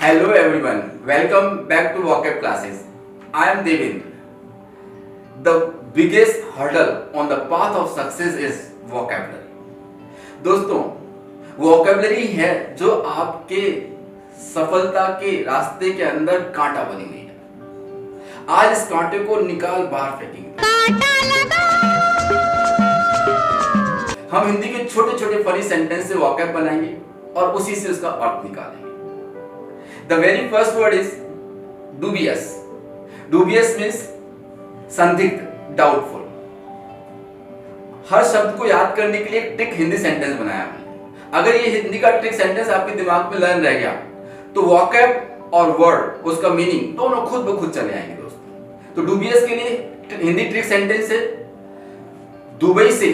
Hello everyone, welcome back to vocab classes. I am Devendra. The biggest hurdle on the path of success is vocabulary. दोस्तों, vocabulary है जो आपके सफलता के रास्ते के अंदर कांटा बनी हुई है। आज इस कांटे को निकाल बाहर फेंकेंगे। हम हिंदी के छोटे छोटे फनी सेंटेंस से vocab बनाएंगे और उसी से उसका अर्थ निकालेंगे। The very first word is dubious. Dubious means संदिग्ध, doubtful. हर शब्द को याद करने के लिए एक ट्रिक हिंदी सेंटेंस बनाया हमने। अगर ये हिंदी का ट्रिक सेंटेंस आपके दिमाग में लर्न रह गया तो वॉकैब और वर्ड उसका मीनिंग दोनों खुद ब खुद चले आएंगे दोस्तों। तो डूबियस के लिए हिंदी ट्रिक सेंटेंस है, दुबई से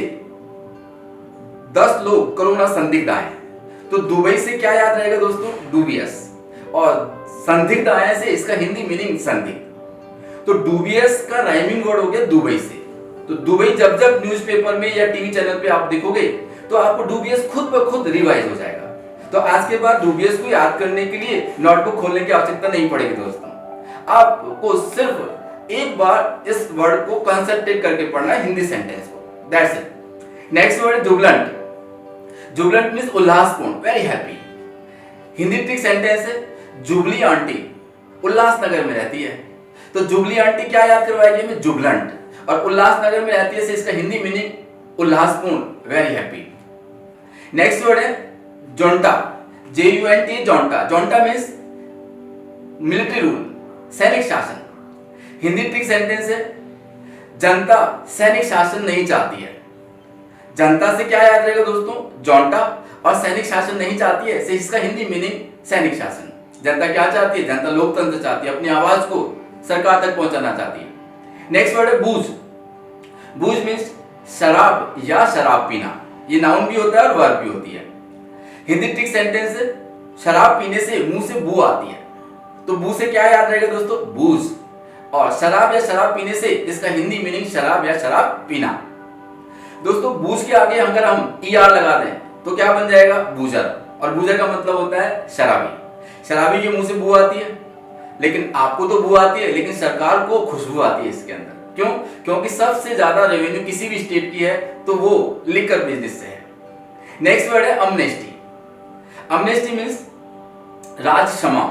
10 लोग कोरोना संदिग्ध आए। तो दुबई से क्या याद रहेगा दोस्तों? डूबियस। और संदिग्ध आने से इसका हिंदी मीनिंग संदिग्ध। तो डूबियस का राइमिंग वर्ड हो गया दुबई से। तो दुबई जब जब न्यूज़पेपर में या टीवी चैनल पे आप देखोगे तो आपको डूबियस खुद ब खुद रिवाइज हो जाएगा। तो आज के बाद डूबियस को याद करने के लिए नोटबुक खोलने की आवश्यकता नहीं पड़ेगी दोस्तों। आपको सिर्फ एक बार इस वर्ड को कंसंट्रेट करके पढ़ना है, हिंदी सेंटेंस को। That's it. Next word jubilant. Jubilant means उल्लासपूर्ण, very happy. Hindi trick sentence है, जुबली आंटी उल्लासनगर में रहती है। तो जुबली आंटी क्या याद करवाएगी हमें? जुबलेंट। और उल्लासनगर में रहती है से इसका हिंदी मीनिंग उल्लासपूर्ण, वेरी हैप्पी। नेक्स्ट वर्ड है junta, JUNT, junta. Junta means military rule, सैनिक शासन। हिंदी ट्रिक सेंटेंस है, जनता सैनिक शासन नहीं चाहती है। जनता से क्या याद रहेगा दोस्तों? जोंटा। और सैनिक शासन नहीं चाहती है से इसका हिंदी मीनिंग सैनिक शासन। जनता क्या चाहती है? जनता लोकतंत्र चाहती है, अपनी आवाज को सरकार तक पहुंचाना चाहती है। नेक्स्ट वर्ड है बूझ। बूझ मींस शराब या शराब पीना। ये नाउन भी होता है और वर्ब भी होती है। हिंदी ट्रिक सेंटेंस है, शराब पीने से मुंह से बू आती है। तो बू से क्या याद रहेगा दोस्तों? बूझ। और शराब या शराब पीने से इसका हिंदी मीनिंग शराब या शराब पीना। दोस्तों बूझ के आगे अगर हम ER लगा दें तो क्या बन जाएगा? बूजर। और बूजर का मतलब होता है शराबी। शराबी के मुंह से बू आती है, लेकिन आपको तो बू आती है, लेकिन सरकार को खुशबू आती है इसके अंदर। क्यों? क्योंकि सबसे ज्यादा रेवेन्यू किसी भी स्टेट की है तो वो लिकर बिजनेस से है। नेक्स्ट वर्ड है अमनेस्टी। अमनेस्टी मींस राज क्षमा,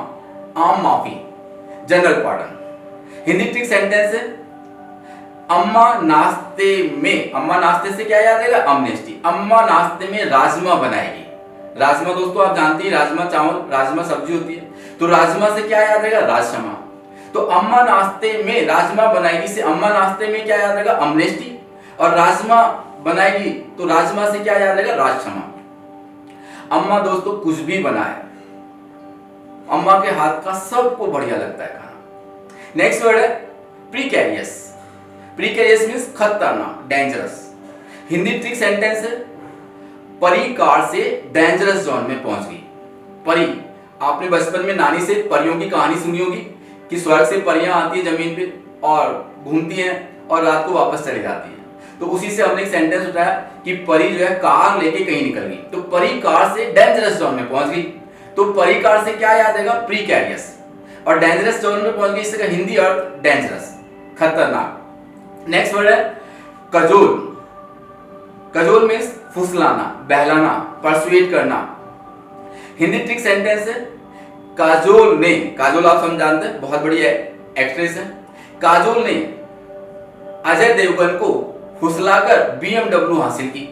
आम माफी, general pardon. Hindi trick sentence है, अम्मा नाश्ते में, अम्मा नाश्ते से क्या याद रहेगा? अमनेस्टी। अम्मा नाश्ते में राजमा बनाएगी। राजमा दोस्तों आप जानती हैं, राजमा चावल, राजमा सब्जी होती है। तो राजमा से क्या याद रहेगा? राजक्षमा। तो अम्मा नाश्ते में राजमा बनाएगी से अम्मा नाश्ते में क्या याद रहेगा? अमनेस्टी। और राजमा बनाएगी तो राजमा से क्या याद रहेगा? राजक्षमा। अम्मा दोस्तों कुछ भी बनाए, अम्मा के हाथ का सबको बढ़िया लगता है खाना। नेक्स्ट वर्ड है प्रीकैरियस। प्रीकैरियस मींस खतरनाक, डेंजरस। हिंदी ट्रिक सेंटेंस है, परी कार से डेंजरस जोन में पहुंच गई। परी, आपने बचपन में नानी से परियों की कहानी सुनी होगी कि स्वर्ग से परियां आती है जमीन पे और घूमती हैं और रात को वापस चली जाती है। तो उसी से हमने एक सेंटेंस उठाया कि परी जो है कार लेके कहीं निकल गई। तो परी कार से डेंजरस जोन में पहुंच गई। तो परी कार से क्या याद आएगा? प्रीकैरियस। और डेंजरस जोन में पहुंच गई, इसका हिंदी अर्थ डेंजरस, खतरनाक। नेक्स्ट वर्ड है कजोल। कजोल मींस फुसलाना, बहलाना, परसुएट करना। हिंदी ट्रिक सेंटेंस है, काजोल ने, काजोल आप सब जानते हैं, बहुत बड़ी एक्ट्रेस है। काजोल ने अजय देवगन को फुसलाकर BMW हासिल की।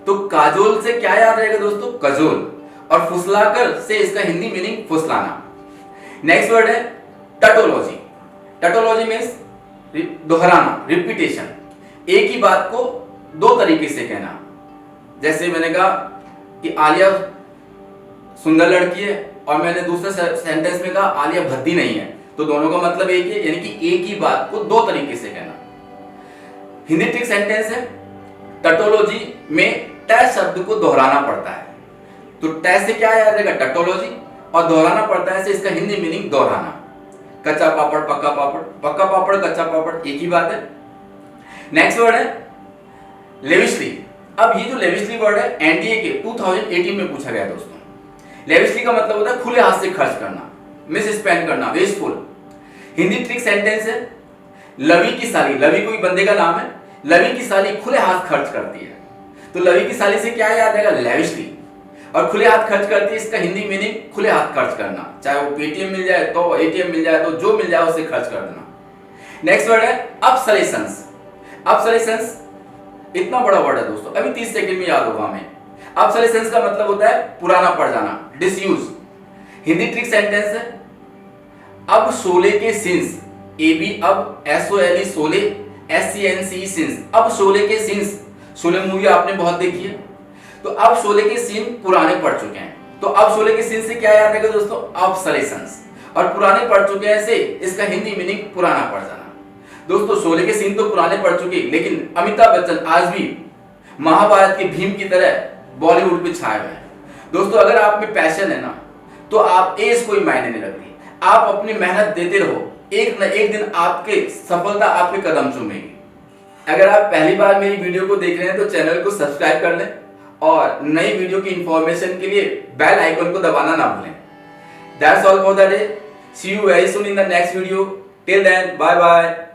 तो काजोल से क्या याद रहेगा दोस्तों? कजोल। और फुसलाकर से इसका हिंदी मीनिंग फुसलाना। नेक्स्ट वर्ड है टटोलॉजी। टटोलॉजी मींस दोहराना, रिपीटेशन। एक ही बात को दो तरीके से कहना। जैसे मैंने कहा कि आलिया सुंदर लड़की है और मैंने दूसरे सेंटेंस में कहा आलिया भद्दी नहीं है, तो दोनों का मतलब एक है, यानी कि एक ही बात को दो तरीके से कहना। हिंदी ट्रिक सेंटेंस है, टटोलॉजी में ट शब्द को दोहराना पड़ता है। तो ट से क्या याद रहेगा? टटोलॉजी। और दोहराना पड़ता है से इसका हिंदी मीनिंग दोहराना। कच्चा पापड़, पक्का पापड़, पक्का पापड़, कच्चा पापड़, एक ही बात है। नेक्स्ट वर्ड है लेविशली। अब ये जो लेविशली वर्ड है एनडीए के 2018 में पूछा गया दोस्तों। लेविशली का मतलब होता है खुले हाथ से खर्च करना। मिस स्पेंड करना, वेस्टफुल। हिंदी ट्रिक सेंटेंस है लवी की साली, लवी कोई बंदे का नाम है, लवी की साली खुले हाथ खर्च करती है। तो लवी की साली से क्या याद आएगा? लेविशली। और खुले हाथ खर्च करती है, इसका हिंदी मीनिंग खुले हाथ खर्च करना, चाहे वो पेटीएम मिल जाए तो, एटीएम मिल जाए तो, जो मिल जाए उससे खर्च कर देना। नेक्स्ट वर्ड है ऑब्सोलेसेंस। ऑब्सोलेसेंस इतना बड़ा वर्ड है दोस्तों, अभी 30 सेकंड में याद होगा हमें। ऑब्सोलेसेंस का मतलब होता है पुराना पड़ जाना, डिसयूज। हिंदी ट्रिक सेंटेंस है अब शोले के सीन्स, ए बी अब, SOLE शोले, SCNCE सीन्स, अब शोले के सीन्स, शोले मूवी आपने बहुत देखी है, तो अब शोले के सीन पुराने पड़ चुके हैं। तो अब शोले के सीन से क्या याद आएगा दोस्तों? ऑब्सोलेसेंस। और पुराने पड़ चुके हैं से इसका हिंदी मीनिंग पुराना पड़ जाना। दोस्तों शोले के सीन तो पुराने पड़ चुके, लेकिन अमिताभ बच्चन आज भी महाभारत के भीम की तरह बॉलीवुड पे छाए हुए हैं। दोस्तों अगर आप में पैशन है ना, तो आप एज कोई मायने नहीं रखती, आप अपनी मेहनत देते रहो, एक न एक दिन आपके सफलता आपके कदम चूमेगी। अगर आप पहली बार मेरी वीडियो को देख रहे हैं तो चैनल को सब्सक्राइब कर लें और नई वीडियो की इंफॉर्मेशन के लिए बेल आइकन को दबाना ना भूलें। That's all for the day. See you very soon in the next video. Till then, bye bye.